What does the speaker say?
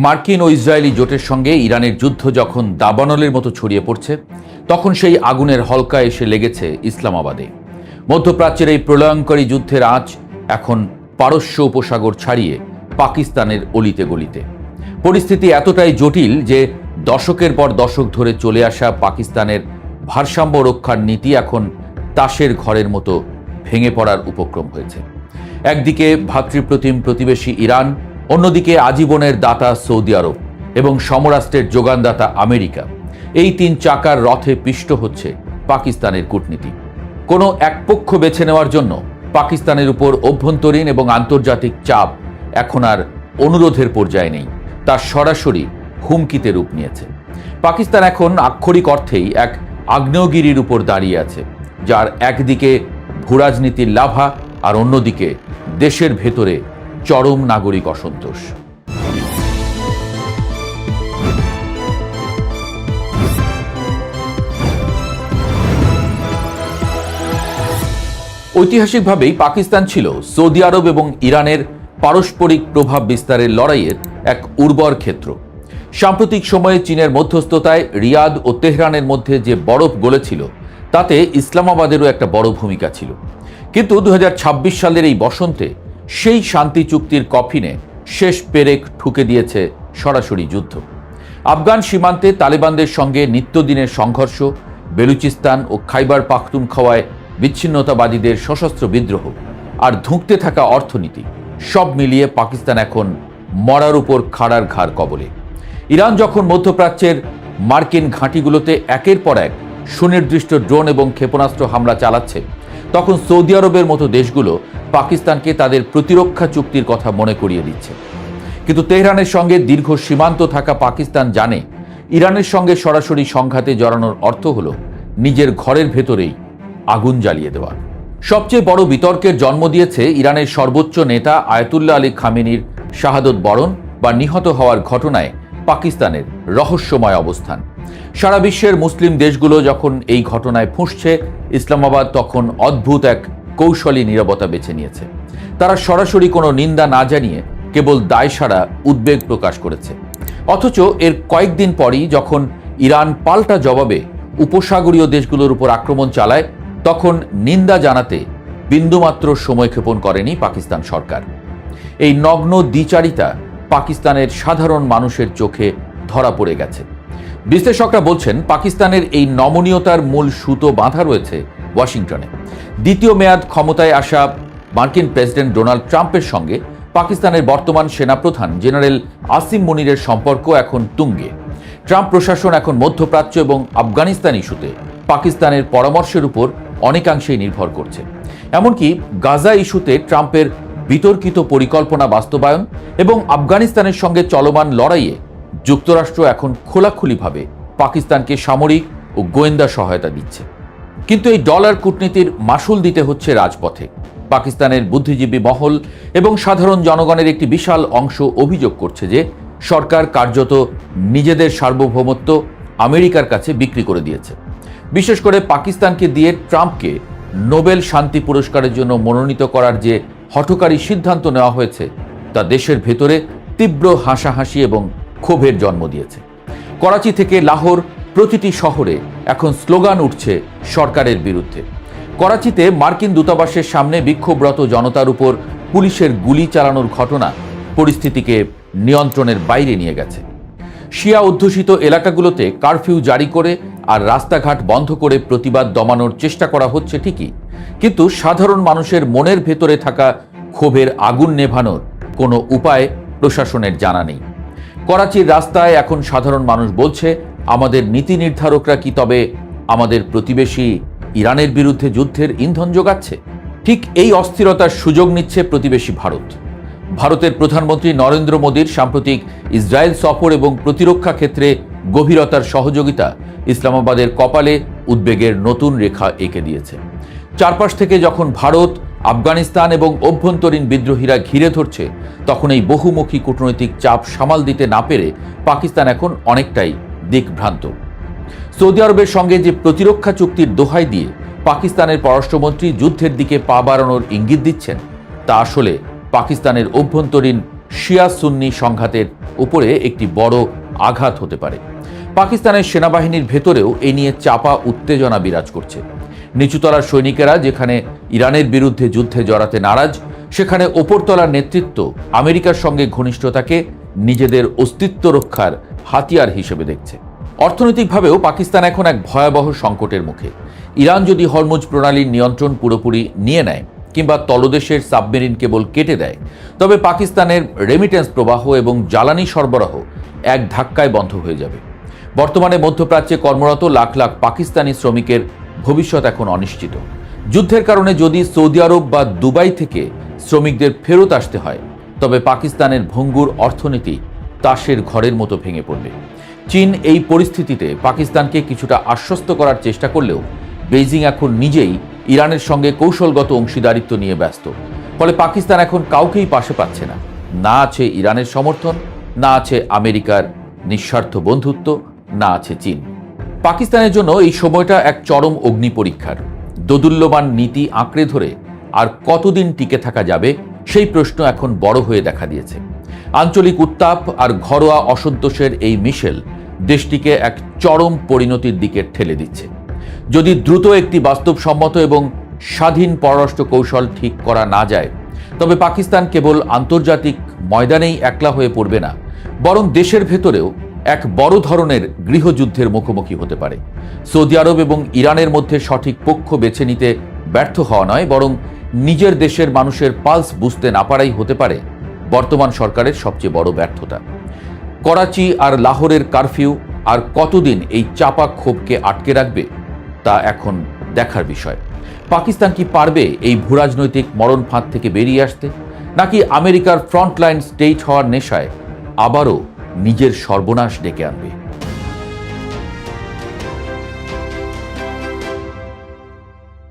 মার্কিন ও ইসরায়েলি জোটের সঙ্গে ইরানের যুদ্ধ যখন দাবানলের মতো ছড়িয়ে পড়ছে, তখন সেই আগুনের হলকা এসে লেগেছে ইসলামাবাদে। মধ্যপ্রাচ্যের এই প্রলয়ঙ্করী যুদ্ধের আঁচ এখন পারস্য উপসাগর ছাড়িয়ে পাকিস্তানের অলিতে গলিতে। পরিস্থিতি এতটাই জটিল যে দশকের পর দশক ধরে চলে আসা পাকিস্তানের ভারসাম্য রক্ষার নীতি এখন তাসের ঘরের মতো ভেঙে পড়ার উপক্রম হয়েছে। একদিকে ভ্রাতৃপ্রতিম প্রতিবেশী ইরান, অন্যদিকে আজীবনের দাতা সৌদি আরব এবং সমরাষ্ট্রের যোগানদাতা আমেরিকা, এই তিন চাকার রথে পিষ্ট হচ্ছে পাকিস্তানের কূটনীতি। কোনো এক পক্ষ বেছে নেওয়ার জন্য পাকিস্তানের উপর অভ্যন্তরীণ এবং আন্তর্জাতিক চাপ এখন আর অনুরোধের পর্যায়ে নেই, তা সরাসরি হুমকিতে রূপ নিয়েছে। পাকিস্তান এখন আক্ষরিক অর্থেই এক আগ্নেয়গিরির উপর দাঁড়িয়ে আছে, যার একদিকে ভূরাজনীতির লাভা আর অন্যদিকে দেশের ভেতরে চরম নাগরিক অসন্তোষ। ঐতিহাসিকভাবেই পাকিস্তান ছিল সৌদি আরব এবং ইরানের পারস্পরিক প্রভাব বিস্তারের লড়াইয়ের এক উর্বর ক্ষেত্র। সাম্প্রতিক সময়ে চীনের মধ্যস্থতায় রিয়াদ ও তেহরানের মধ্যে যে বরফ গলেছিল, তাতে ইসলামাবাদেরও একটা বড় ভূমিকা ছিল। কিন্তু 2026 সালের এই বসন্তে সেই শান্তি চুক্তির কফিনে শেষ পেরেক ঠুকে দিয়েছে সরাসরি যুদ্ধ। আফগান সীমান্তে তালেবানদের সঙ্গে নিত্যদিনের সংঘর্ষ, বেলুচিস্তান ও খাইবার পাখতুনখোয়ায় বিচ্ছিন্নতাবাদীদের সশস্ত্র বিদ্রোহ আর ধুঁকতে থাকা অর্থনীতি, সব মিলিয়ে পাকিস্তান এখন মরার উপর খাড়ার ঘাড় কবলে। ইরান যখন মধ্যপ্রাচ্যের মার্কিন ঘাঁটিগুলোতে একের পর এক সুনির্দিষ্ট ড্রোন এবং ক্ষেপণাস্ত্র হামলা চালাচ্ছে, তখন সৌদি আরবের মতো দেশগুলো পাকিস্তানকে তাদের প্রতিরক্ষা চুক্তির কথা মনে করিয়ে দিচ্ছে। কিন্তু তেহরানের সঙ্গে দীর্ঘ সীমান্ত থাকা পাকিস্তান জানে, ইরানের সঙ্গে সরাসরি সংঘাতে জড়ানোর অর্থ হল নিজের ঘরের ভেতরেই আগুন জ্বালিয়ে দেওয়া। সবচেয়ে বড় বিতর্কের জন্ম দিয়েছে ইরানের সর্বোচ্চ নেতা আয়াতুল্লাহ আলী খামেনির শাহাদত বরণ বা নিহত হওয়ার ঘটনায় পাকিস্তানের রহস্যময় অবস্থান। সারা বিশ্বের মুসলিম দেশগুলো যখন এই ঘটনায় ফুঁসছে, ইসলামাবাদ তখন অদ্ভুত এক কৌশলী নীরবতা বেছে নিয়েছে। তারা সরাসরি কোনো নিন্দা না জানিয়ে কেবল দায়সারা উদ্বেগ প্রকাশ করেছে। অথচ এর কয়েকদিন পরই যখন ইরান পাল্টা জবাবে উপসাগরীয় দেশগুলোর উপর আক্রমণ চালায়, তখন নিন্দা জানাতে বিন্দুমাত্র সময়ক্ষেপণ করেনি পাকিস্তান সরকার। এই নগ্ন দ্বিচারিতা পাকিস্তানের সাধারণ মানুষের চোখে ধরা পড়ে গেছে। বিশ্লেষকরা বলছেন, পাকিস্তানের এই নমনীয়তার মূল সুতো বাঁধা রয়েছে ওয়াশিংটনে। দ্বিতীয় মেয়াদ ক্ষমতায় আসা মার্কিন প্রেসিডেন্ট ডোনাল্ড ট্রাম্পের সঙ্গে পাকিস্তানের বর্তমান সেনাপ্রধান জেনারেল আসিম মুনিরের সম্পর্ক এখন তুঙ্গে। ট্রাম্প প্রশাসন এখন মধ্যপ্রাচ্য এবং আফগানিস্তান ইস্যুতে পাকিস্তানের পরামর্শের উপর অনেকাংশেই নির্ভর করছে। এমনকি গাজা ইস্যুতে ট্রাম্পের বিতর্কিত পরিকল্পনা বাস্তবায়ন এবং আফগানিস্তানের সঙ্গে চলমান লড়াইয়ে যুক্তরাষ্ট্র এখন খোলাখুলিভাবে পাকিস্তানকে সামরিক ও গোয়েন্দা সহায়তা দিচ্ছে। কিন্তু এই ডলার কূটনীতির মাসুল দিতে হচ্ছে রাজপথে। পাকিস্তানের বুদ্ধিজীবী মহল এবং সাধারণ জনগণের একটি বিশাল অংশ অভিযোগ করছে যে সরকার কার্যত নিজেদের সার্বভৌমত্ব আমেরিকার কাছে বিক্রি করে দিয়েছে। বিশেষ করে পাকিস্তানকে দিয়ে ট্রাম্পকে নোবেল শান্তি পুরস্কারের জন্য মনোনীত করার যে হঠকারী সিদ্ধান্ত নেওয়া হয়েছে, তা দেশের ভেতরে তীব্র হাসাহাসি এবং ক্ষোভের জন্ম দিয়েছে। করাচি থেকে লাহোর প্রতিটি শহরে এখন স্লোগান উঠছে সরকারের বিরুদ্ধে। করাচিতে মার্কিন দূতাবাসের সামনে বিক্ষোভরত জনতার উপর পুলিশের গুলি চালানোর ঘটনা পরিস্থিতিকে নিয়ন্ত্রণের বাইরে নিয়ে গেছে। শিয়া অধ্যুষিত এলাকাগুলোতে কারফিউ জারি করে আর রাস্তাঘাট বন্ধ করে প্রতিবাদ দমানোর চেষ্টা করা হচ্ছে ঠিকই, কিন্তু সাধারণ মানুষের মনের ভেতরে থাকা ক্ষোভের আগুন নেভানোর কোনো উপায় প্রশাসনের জানা নেই। করাচির রাস্তায় এখন সাধারণ মানুষ বলছে, আমাদের নীতি নির্ধারকরা কি তবে আমাদের প্রতিবেশী ইরানের বিরুদ্ধে যুদ্ধের ইন্ধন যোগাচ্ছে? ঠিক এই অস্থিরতার সুযোগ নিচ্ছে প্রতিবেশী ভারত। ভারতের প্রধানমন্ত্রী নরেন্দ্র মোদীর সাম্প্রতিক ইসরায়েল সফর এবং প্রতিরক্ষা ক্ষেত্রে গভীরতার সহযোগিতা ইসলামাবাদের কপালে উদ্বেগের নতুন রেখা এঁকে দিয়েছে। চারপাশ থেকে যখন ভারত, আফগানিস্তান এবং অভ্যন্তরীণ বিদ্রোহীরা ঘিরে ধরছে, তখন এই বহুমুখী কূটনৈতিক চাপ সামাল দিতে না পেরে পাকিস্তান এখন অনেকটাই দিকভ্রান্ত। সৌদি আরবের সঙ্গে যে প্রতিরক্ষা চুক্তির দোহাই দিয়ে পাকিস্তানের পররাষ্ট্রমন্ত্রী যুদ্ধের দিকে পা বাড়ানোর ইঙ্গিত দিচ্ছেন, তা আসলে পাকিস্তানের অভ্যন্তরীণ শিয়া সুন্নি সংঘাতের উপরে একটি বড় আঘাত হতে পারে। পাকিস্তানের সেনাবাহিনীর ভেতরেও এ নিয়ে চাপা উত্তেজনা বিরাজ করছে। নিচুতলার সৈনিকেরা যেখানে ইরানের বিরুদ্ধে যুদ্ধে জড়াতে নারাজ, সেখানে ওপরতলার নেতৃত্ব আমেরিকার সঙ্গে ঘনিষ্ঠতাকে নিজেদের অস্তিত্ব রক্ষার হাতিয়ার হিসেবে দেখছে। অর্থনৈতিকভাবেও পাকিস্তান এখন এক ভয়াবহ সংকটের মুখে। ইরান যদি হরমুজ প্রণালীর নিয়ন্ত্রণ পুরোপুরি নিয়ে নেয় কিংবা তলদেশের সাবমেরিন কেবল কেটে দেয়, তবে পাকিস্তানের রেমিটেন্স প্রবাহ এবং জ্বালানি সরবরাহ এক ধাক্কায় বন্ধ হয়ে যাবে। বর্তমানে মধ্যপ্রাচ্যে কর্মরত লাখ লাখ পাকিস্তানি শ্রমিকের ভবিষ্যৎ এখন অনিশ্চিত। যুদ্ধের কারণে যদি সৌদি আরব বা দুবাই থেকে শ্রমিকদের ফেরত আসতে হয়, তবে পাকিস্তানের ভঙ্গুর অর্থনীতি তাসের ঘরের মতো ভেঙে পড়বে। চীন এই পরিস্থিতিতে পাকিস্তানকে কিছুটা আশ্বস্ত করার চেষ্টা করলেও বেইজিং এখন নিজেই ইরানের সঙ্গে কৌশলগত অংশীদারিত্ব নিয়ে ব্যস্ত। ফলে পাকিস্তান এখন কাউকেই পাশে পাচ্ছে না। না আছে ইরানের সমর্থন, না আছে আমেরিকার নিঃস্বার্থ বন্ধুত্ব, না আছে চীন। পাকিস্তানের জন্য এই সময়টা এক চরম অগ্নি পরীক্ষার। দোদুল্যমান নীতি আঁকড়ে ধরে আর কতদিন টিকে থাকা যাবে, সেই প্রশ্ন এখন বড় হয়ে দেখা দিয়েছে। আঞ্চলিক উত্তাপ আর ঘরোয়া অসন্তোষের এই মিশেল দেশটিকে এক চরম পরিণতির দিকে ঠেলে দিচ্ছে। যদি দ্রুত একটি বাস্তবসম্মত এবং স্বাধীন পররাষ্ট্র কৌশল ঠিক করা না যায়, তবে পাকিস্তান কেবল আন্তর্জাতিক ময়দানেই একলা হয়ে পড়বে না, বরং দেশের ভেতরেও এক বড় ধরনের গৃহযুদ্ধের মুখোমুখি হতে পারে। সৌদি আরব এবং ইরানের মধ্যে সঠিক পক্ষ বেছে নিতে ব্যর্থ হওয়া নয়, বরং নিজের দেশের মানুষের পালস বুঝতে না পারাই হতে পারে বর্তমান সরকারের সবচেয়ে বড় ব্যর্থতা। করাচি আর লাহোরের কারফিউ আর কতদিন এই চাপা ক্ষোভকে আটকে রাখবে, তা এখন দেখার বিষয়। পাকিস্তান কি পারবে এই ভূরাজনৈতিক মরণ ফাঁদ থেকে বেরিয়ে আসতে, নাকি আমেরিকার ফ্রন্টলাইন স্টেট হওয়ার নেশায় আবারও নিজের সর্বনাশ ডেকে আনবে?